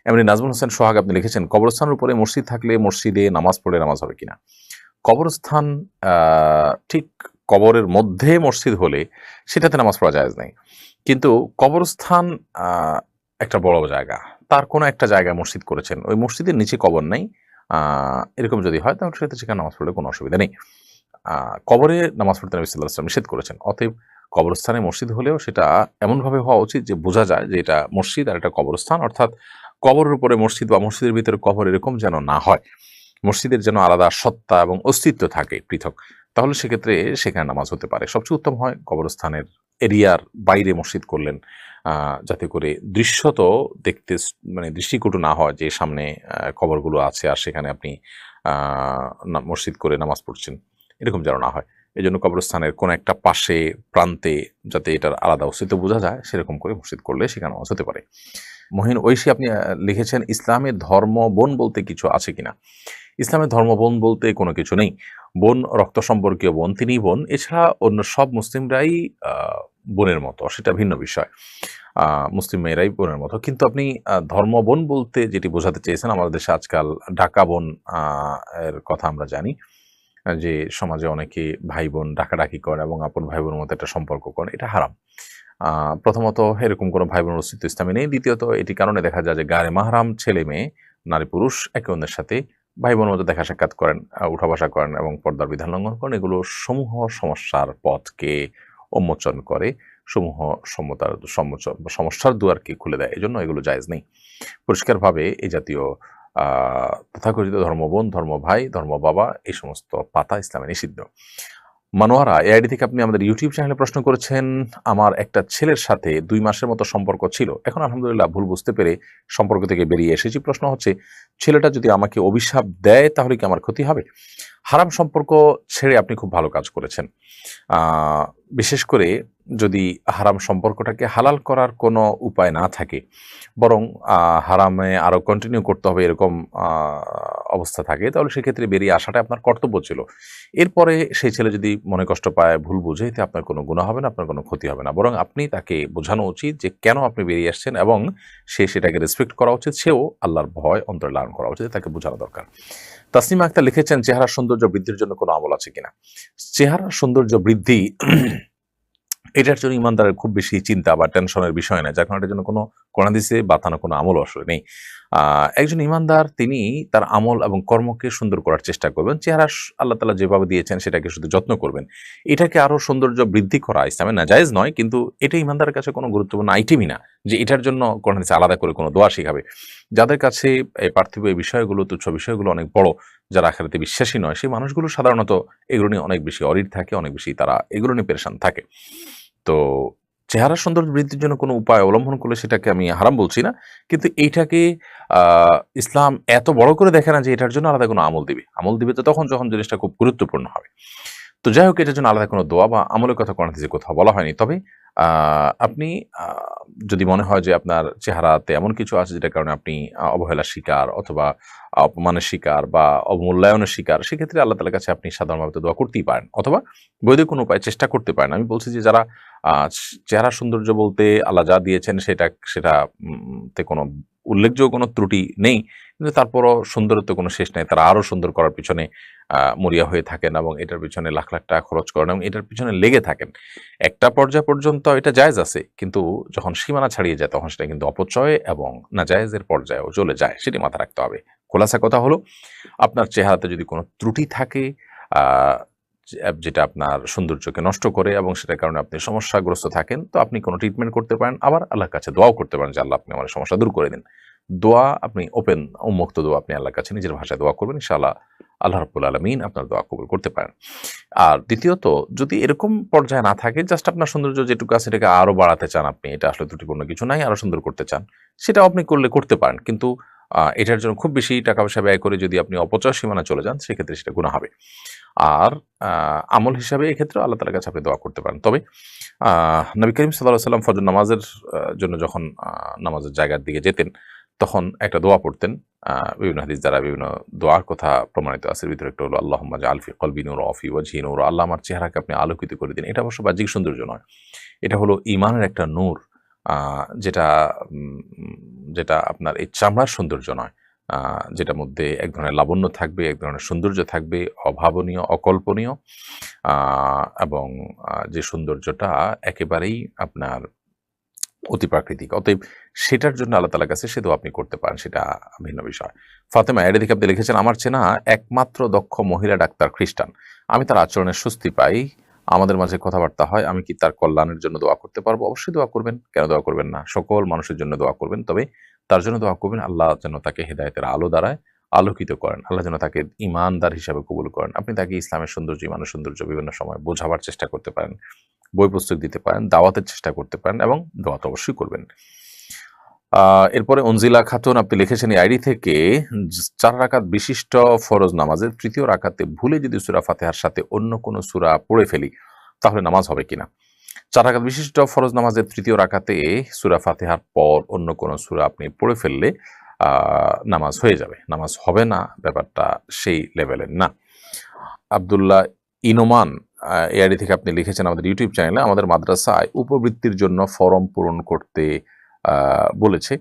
এমনি নাজমুল হোসেন সোহাগ আপনি লিখেছেন, কবরস্থানের উপরে মসজিদ থাকলে মসজিদে নামাজ পড়ে নামাজ হবে কিনা? কবরস্থান ঠিক কবরের মধ্যে মসজিদ হলে সেটাতে নামাজ পড়া জায়েজ নাই। কিন্তু কবরস্থান আ একটা বড় জায়গা। তার কোনো একটা জায়গায় মসজিদ করেছেন। ওই মসজিদের নিচে কবর নাই। আ এরকম যদি হয় তাহলে সেখানে নামাজ পড়লে কোনো অসুবিধা নেই। আ কবরে নামাজ পড়তে নবী সাল্লাল্লাহু আলাইহি ওয়াসাল্লাম নিষেধ করেছেন। অতএব কবরস্থানে মসজিদ হলেও সেটা এমনভাবে হওয়া উচিত যে বোঝা যায় যে এটা মসজিদ আর এটা কবরস্থান। অর্থাৎ কবরের উপরে মসজিদ বা মসজিদের ভিতরে কবর এরকম যেন না হয়। মসজিদের যেন আলাদা সত্তা এবং অস্তিত্ব থাকে পৃথক। তাহলে সেক্ষেত্রে সেখানে নামাজ হতে পারে। সবচেয়ে উত্তম হয় কবরস্থানের এরিয়ার বাইরে মসজিদ করলেন। আ যাতে করে দৃশ্যত দেখতে মানে দৃষ্টিকটু না হয় যে সামনে কবরগুলো আছে আর সেখানে আপনি আ মসজিদ করে নামাজ পড়ছেন। এরকম যেন না হয়। এজন্য কবরস্থানের কোনো একটা পাশে প্রান্তে যাতে এটার আলাদা অস্তিত্ব বোঝা যায় সেরকম করে মসজিদ করলে সেখানে নামাজ হতে পারে। মহিন ঐশী আপনি লিখেছেন, ইসলামের ধর্ম বোন বলতে কিছু আছে কিনা? ইসলামের ধর্ম বোন বলতে কোনো কিছু নেই। বোন রক্ত সম্পর্কীয় বোন, তিনিই বোন। এছাড়া অন্য সব মুসলিমরাই আ বোনের মতো, সেটা ভিন্ন বিষয়। আ মুসলিম মেয়েরাই বোনের মতো। কিন্তু আপনি ধর্ম বোন বলতে যেটি বোঝাতে চেয়েছেন, আমাদের দেশে আজকাল ডাকা বোন আ এর কথা আমরা জানি। যে সমাজে অনেকে ভাই-বোন ডাকাডাকি করেন এবং আপন ভাই-বোনের মতো একটা সম্পর্ক করেন, এটা হারাম। আ প্রথমত এরকম কোনো ভাই-বোনের অস্তিত্ব ইসলামে নেই। দ্বিতীয়ত এটি কারণে দেখা যায় যে গায়ে মাহরাম ছেলে-মেয়ে, নারী-পুরুষ একে অন্যের সাথে ভাই-বোনের মতো দেখা সাক্ষাৎ করেন, উঠা-বসা করেন এবং পর্দার বিধান লঙ্ঘন করেন। এগুলো সমূহ সমস্যার পথকে উন্মোচন করে, সমূহ সমস্যার দুয়ারকে খুলে দেয়। এজন্য এগুলো জায়েজ নেই। পরিষ্কারভাবে এই জাতীয় আ তথাকথিত ধর্মবোন, ধর্মভাই, ধর্মবাবা এই সমস্ত পাতা ইসলামে নিষিদ্ধ। মনোয়ারা এআইডি থেকে আপনি আমাদের ইউটিউব চ্যানেলে প্রশ্ন করেছেন, আমার একটা ছেলের সাথে ২ মাসের মতো সম্পর্ক ছিল। এখন আলহামদুলিল্লাহ ভুল বুঝতে পেরে সম্পর্ক থেকে বেরিয়ে এসেছি। প্রশ্ন হচ্ছে, ছেলেটা যদি আমাকে অভিশাপ দেয় তাহলে কি আমার ক্ষতি হবে? হারাম সম্পর্ক ছেড়ে আপনি খুব ভালো কাজ করেছেন। আ বিশেষ করে যদি হারাম সম্পর্কটাকে হালাল করার কোনো উপায় না থাকে, বরং হারামে আরো কন্টিনিউ করতে হবে এরকম আ অবস্থা থাকে, তাহলে সেক্ষেত্রে বেরিয়ে আসাটা আপনার কর্তব্য ছিল। এরপরে সেই ছেলে যদি মনে কষ্ট পায়, ভুল বুঝে, এতে আপনার কোনো গুনাহ হবে না, আপনার কোনো ক্ষতি হবে না। বরং আপনি তাকে বোঝানো উচিত যে কেন আপনি বেরিয়ে আসছেন এবং সে সেটাকে রেসপেক্ট করা উচিত। সেও আল্লাহর ভয় অন্তরে লালন করা উচিত। তাকে বোঝানো দরকার। তাসনিমা আক্তার লিখেছেন, চেহারার সৌন্দর্য বৃদ্ধির জন্য কোনো আমল আছে কিনা? চেহারার সৌন্দর্য বৃদ্ধি এটার জন্য ইমানদারের খুব বেশি চিন্তা বা টেনশনের বিষয় না। যার কারণে এটার জন্য কোনো কোরআন হাদিসে বাতানো কোনো আমল আসলে নেই। একজন ইমানদার তিনি তার আমল এবং কর্মকে সুন্দর করার চেষ্টা করবেন। চেহারা আল্লাহ তাআলা যেভাবে দিয়েছেন সেটাকে শুধু যত্ন করবেন। এটাকে আরো সৌন্দর্য বৃদ্ধি করা ইসলামে নাজায়েজ নয়, কিন্তু এটা ইমানদারের কাছে কোনো গুরুত্বপূর্ণ আইটেমই না যে এটার জন্য কোরআন হাদিসে আলাদা করে কোনো দোয়া শিখাবে। যাদের কাছে এই পার্থিব এই বিষয়গুলো, তুচ্ছ বিষয়গুলো অনেক বড়, যারা আখিরাতে বিশ্বাসী নয়, সেই মানুষগুলো সাধারণত এগুলো নিয়ে অনেক বেশি অরিড থাকে, অনেক বেশি তারা এগুলো নিয়ে পেরেশান থাকে। তো চেহারার সৌন্দর্য বৃদ্ধির জন্য কোনো উপায় অবলম্বন করলে সেটাকে আমি হারাম বলছি না। কিন্তু এইটাকে আ ইসলাম এত বড় করে দেখে না যে এটার জন্য আলাদা কোনো আমল দিবে। আমল দিবে তো তখন যখন জিনিসটা খুব গুরুত্বপূর্ণ হবে। তো যাই হোক, এটার জন্য আলাদা কোনো দোয়া বা আমলের কথা কোরআন হাদিসে কোথাও বলা হয়নি। তবে আ আপনি আ যদি মনে হয় যে আপনার চেহারাতে এমন কিছু আছে যেটার কারণে আপনি অবহেলার শিকার অথবা অপমানের শিকার বা অবমূল্যায়নের শিকার, সেক্ষেত্রে আল্লাহ তাআলার কাছে আপনি সাধারণভাবে তো দোয়া করতেই পারেন অথবা বৈধ কোনো উপায়ে চেষ্টা করতে পারেন। আমি বলছি যে যারা আ চেহারার সৌন্দর্য বলতে আল্লাহ যা দিয়েছেন সেটা তে কোনো উল্লেখযোগ্য কোনো ত্রুটি নেই। কিন্তু তারপরও সুন্দরের তো কোনো শেষ নাই। তারা আরো সুন্দর করার পিছনে মরিয়া হয়ে থাকেন এবং এটার পিছনে লাখ, লাখ টাকা খরচ করেন এবং এটার পিছনে লেগে থাকেন। একটা পর্যায় পর্যন্ত এটা জায়েজ আছে। কিন্তু যখন সীমানা ছাড়িয়ে যায় তখন সেটা কিন্তু অপচয় এবং নাজায়েজের পর্যায়েও চলে যায়। সেটি মাথায় রাখতে হবে। খোলাসা কথা হলো, আপনার চেহারাতে যদি কোনো ত্রুটি থাকে আ যেটা আপনার সৌন্দর্যকে নষ্ট করে এবং সেটার কারণে আপনি সমস্যাগ্রস্ত থাকেন, তো আপনি কোনো ট্রিটমেন্ট করতে পারেন। আবার আল্লাহর কাছে দোয়াও করতে পারেন যে, আল্লাহ আপনি আমার সমস্যা দূর করে দিন। দোয়া আপনি ওপেন উন্মুক্ত দোয়া আপনি আল্লাহর কাছে নিজের ভাষায় দোয়া করবেন। ইনশাআল্লাহ আল্লাহ রাব্বুল আলামিন আপনার দোয়া কবুল করতে পারেন। আর দ্বিতীয়ত, যদি এরকম পর্যায়ে না থাকে, জাস্ট আপনার সৌন্দর্য যেটুকু আছে এটাকে আরো বাড়াতে চান আপনি, এটা আসলে ত্রুটিপূর্ণ কিছু নাই, আরো সুন্দর করতে চান, সেটাও আপনি করতে পারেন। কিন্তু এটার জন্য খুব বেশি টাকা-পয়সা ব্যয় করে যদি আপনি অপচয় সীমানা চলে যান, সেক্ষেত্রে সেটা গুনাহ হবে। আর আমল হিসাবে এক্ষেত্রেও আল্লাহ তাআলার কাছে আপনি দোয়া করতে পারেন। তবে নবী করিম সাল্লাল্লাহু আলাইহি ওয়াসাল্লাম ফজর নামাজের জন্য যখন নামাজের জায়গার দিকে যেতেন, তখন একটা দোয়া পড়তেন। বিভিন্ন হাদিস দ্বারা বিভিন্ন দোয়ার কথা প্রমাণিত আছে। এর ভিতরে একটা হলো, আল্লাহুম্মা জাআল ফি কলবি নূরা ওয়া ফি ওয়াজহি নূরা। আল্লাহ আমার চেহারাকে আপনি আলোকিত করে দিন। এটা অবশ্য বাহ্যিক সৌন্দর্য নয়। এটা হলো ঈমানের একটা নূর। যেটা যেটা আপনার এই চামড়ার সৌন্দর্য নয়, যেটার মধ্যে এক ধরনের লাবণ্য থাকবে, এক ধরনের সৌন্দর্য থাকবে, অভাবনীয়, অকল্পনীয়, এবং যে সৌন্দর্যটা একেবারেই আপনার অতি প্রাকৃতিক। অতএব সেটার জন্য আল্লাহ তাআলার কাছে সে দোয়া আপনি করতে পারেন, সেটা ভিন্ন বিষয়। ফাতেমা এডি থেকে আপনি লিখেছেন, আমার চেনা একমাত্র দক্ষ মহিলা ডাক্তার খ্রিস্টান। আমি তার আচরণে স্বস্তি পাই। আমাদের মাঝে কথাবার্তা হয়। আমি কি তার কল্যাণের জন্য দোয়া করতে পারবো? অবশ্যই দোয়া করবেন। কেন দোয়া করবেন না? সকল মানুষের জন্য দোয়া করবেন। তবে তার জন্য দোয়া করবেন আল্লাহ যেন তাকে হেদায়েতের আলো দ্বারায় আলোকিত করেন। আল্লাহ যেন তাকে ঈমানদার হিসাবে কবুল করেন। আপনি তাকে ইসলামের সৌন্দর্য, ইমানের সৌন্দর্য বিভিন্ন সময় বোঝাবার চেষ্টা করতে পারেন। বই পুস্তক দিতে পারেন, দাওয়াতের চেষ্টা করতে পারেন এবং দোয়া তো অবশ্যই করবেন। এরপরে অনজিলা খাতুন আপনি লিখেছেন এই আইডি থেকে, ৪ রাকাত বিশিষ্ট ফরজ নামাজের ৩য় রাকাতে ভুলে যদি সূরা ফাতিহার সাথে অন্য কোনো সূরা পড়ে ফেলি, তাহলে নামাজ হবে কিনা? ৪ রাকাত বিশিষ্ট ফরজ নামাজের ৩য় রাকাতে সূরা ফাতিহার পর অন্য কোনো সূরা আপনি পড়ে ফেললে নামাজ হয়ে যাবে। নামাজ হবে না, ব্যাপারটা সেই লেভেলের না। আব্দুল্লাহ ইনোমান এই আইডি থেকে আপনি লিখেছেন আমাদের ইউটিউব চ্যানেলে, আমাদের মাদ্রাসায় উপবৃত্তির জন্য ফরম পূরণ করতে বলেছে।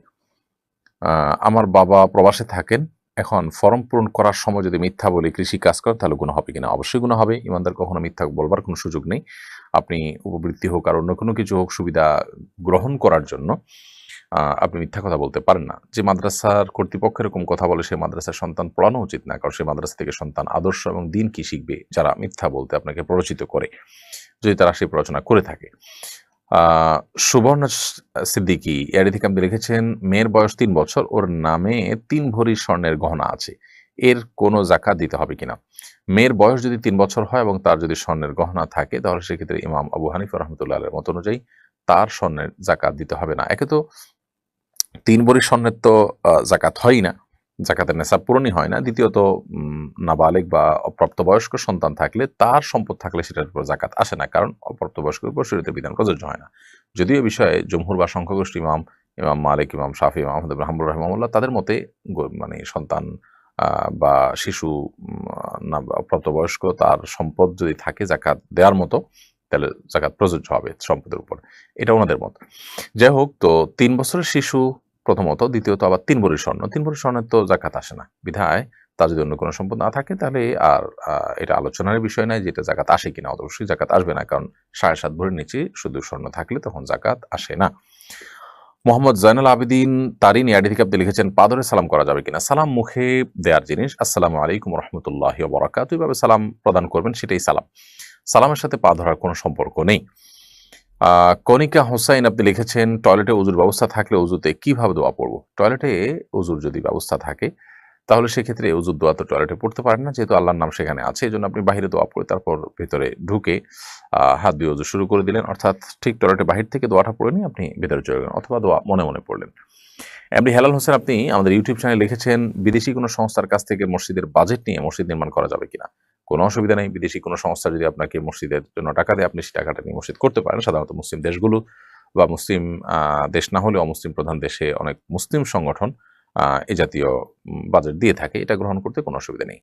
আমার বাবা প্রবাসে থাকেন। এখন ফরম পূরণ করার সময় যদি মিথ্যা বলি কৃষি কাজ করেন তাহলে গুনাহ হবে কিনা? অবশ্যই গুনাহ হবে। ঈমানদার কখনো মিথ্যা বলবার কোনো সুযোগ নেই। আপনি উপবৃত্তি হোক আর অন্য কোনো কিছু হোক, সুবিধা গ্রহণ করার জন্য আপনি মিথ্যা কথা বলতে পারেন না। যে মাদ্রাসার কর্তৃপক্ষ এরকম কথা বলে সেই মাদ্রাসার সন্তান পড়ানো উচিত না। কারণ সেই মাদ্রাসা থেকে সন্তান আদর্শ এবং দিন কি শিখবে যারা মিথ্যা বলতে আপনাকে প্ররোচিত করে, যদি তারা সেই প্ররোচনা করে থাকে। সুবর্ণা সিদ্দিকী এর থেকে আপনি লিখেছেন, মেয়ের বয়স ৩ বছর, ওর নামে ৩ ভরি স্বর্ণের গহনা আছে। এর কোনো যাকাত দিতে হবে কিনা? মেয়ের বয়স যদি ৩ বছর হয় এবং তার যদি স্বর্ণের গহনা থাকে, তাহলে সেক্ষেত্রে ইমাম আবু হানিফা রাহমাতুল্লাহ আলাইহির মত অনুযায়ী তার স্বর্ণের যাকাত দিতে হবে না। একে তো ৩ ভরি স্বর্ণের তো যাকাত হয়ই না। যাকাতের নেশাব পূরণই হয় না। দ্বিতীয়ত নাবালেগ বা অপ্রাপ্তবয়স্ক সন্তান থাকলে, তার সম্পদ থাকলে সেটার উপর যাকাত আসে না। কারণ অপ্রাপ্তবয়স্কের উপর শরীয়তের বিধান প্রযোজ্য হয় না। যদিও এ বিষয়ে জমহুর বা সংখ্যাগরিষ্ঠ ইমাম, ইমাম মালিক, ইমাম শাফি, ইমাম আহমদ ইবনে হাম্বল রাহিমাহুল্লাহ তাদের মতে মানে সন্তান বা শিশু অপ্রাপ্তবয়স্ক তার সম্পদ যদি থাকে যাকাত দেওয়ার মতো, তাহলে যাকাত প্রযোজ্য হবে সম্পদের উপর। এটা ওনাদের মত। যাই হোক, তো ৩ বছরের শিশু প্রথমত, দ্বিতীয়ত আবার ৩ ভরি স্বর্ণ। ৩ ভরি স্বর্ণের তো যাকাত আসে না। বিধায় তার যদি অন্য কোনো সম্পদ না থাকে তাহলে আর এটা আলোচনার বিষয় নয় যে এটা যাকাত আসে কিনা। অবশ্যই যাকাত আসবে না। কারণ ৭.৫ ভরির নিচে শুধু স্বর্ণ থাকলে তখন যাকাত আসে না। মোহাম্মদ জয়নুল আবেদিন তারিন আইডি থেকে আপনি লিখেছেন, পা ধরে সালাম করা যাবে কিনা? সালাম মুখে দেওয়ার জিনিস। আসসালামু আলাইকুম ওয়া রাহমাতুল্লাহি ওয়া বারাকাতুহু, এভাবে সালাম প্রদান করবেন, সেটাই সালাম। সালামের সাথে পা ধরার কোনো সম্পর্ক নেই। কণিকা হোসাইন আপনি লিখেছেন, টয়লেটে উজুর ব্যবস্থা থাকলে উজুতে কিভাবে দোয়া পড়ব? টয়লেটে উজুর যদি ব্যবস্থা থাকে তাহলে সেক্ষেত্রে উজুর দোয়া তো টয়লেটে পড়তে পারেন না, যেহেতু আল্লাহর নাম সেখানে আছে। এজন্য আপনি বাহিরে দোয়া পড়ে তারপর ভেতরে ঢুকে হাত দিয়ে উজু শুরু করে দিলেন। অর্থাৎ ঠিক টয়লেটের বাহির থেকে দোয়াটা পড়ে নিয়ে আপনি ভেতরে চলে গেলেন, অথবা দোয়া মনে মনে পড়লেন। এমনি হেলাল হোসেন আপনি আমাদের ইউটিউব চ্যানেলে লিখেছেন, বিদেশি কোনো সংস্থার কাছ থেকে মসজিদের বাজেট নিয়ে মসজিদ নির্মাণ করা যাবে কিনা? কোনো অসুবিধা নেই। বিদেশি কোনো সংস্থা যদি আপনাকে মসজিদের জন্য টাকা দেয়, আপনি সেই টাকাটা নিয়ে মসজিদ করতে পারেন। সাধারণত মুসলিম দেশগুলো বা মুসলিম দেশ না হলেও অমুসলিম প্রধান দেশে অনেক মুসলিম সংগঠন এ জাতীয় বাজেট দিয়ে থাকে। এটা গ্রহণ করতে কোনো অসুবিধা নেই।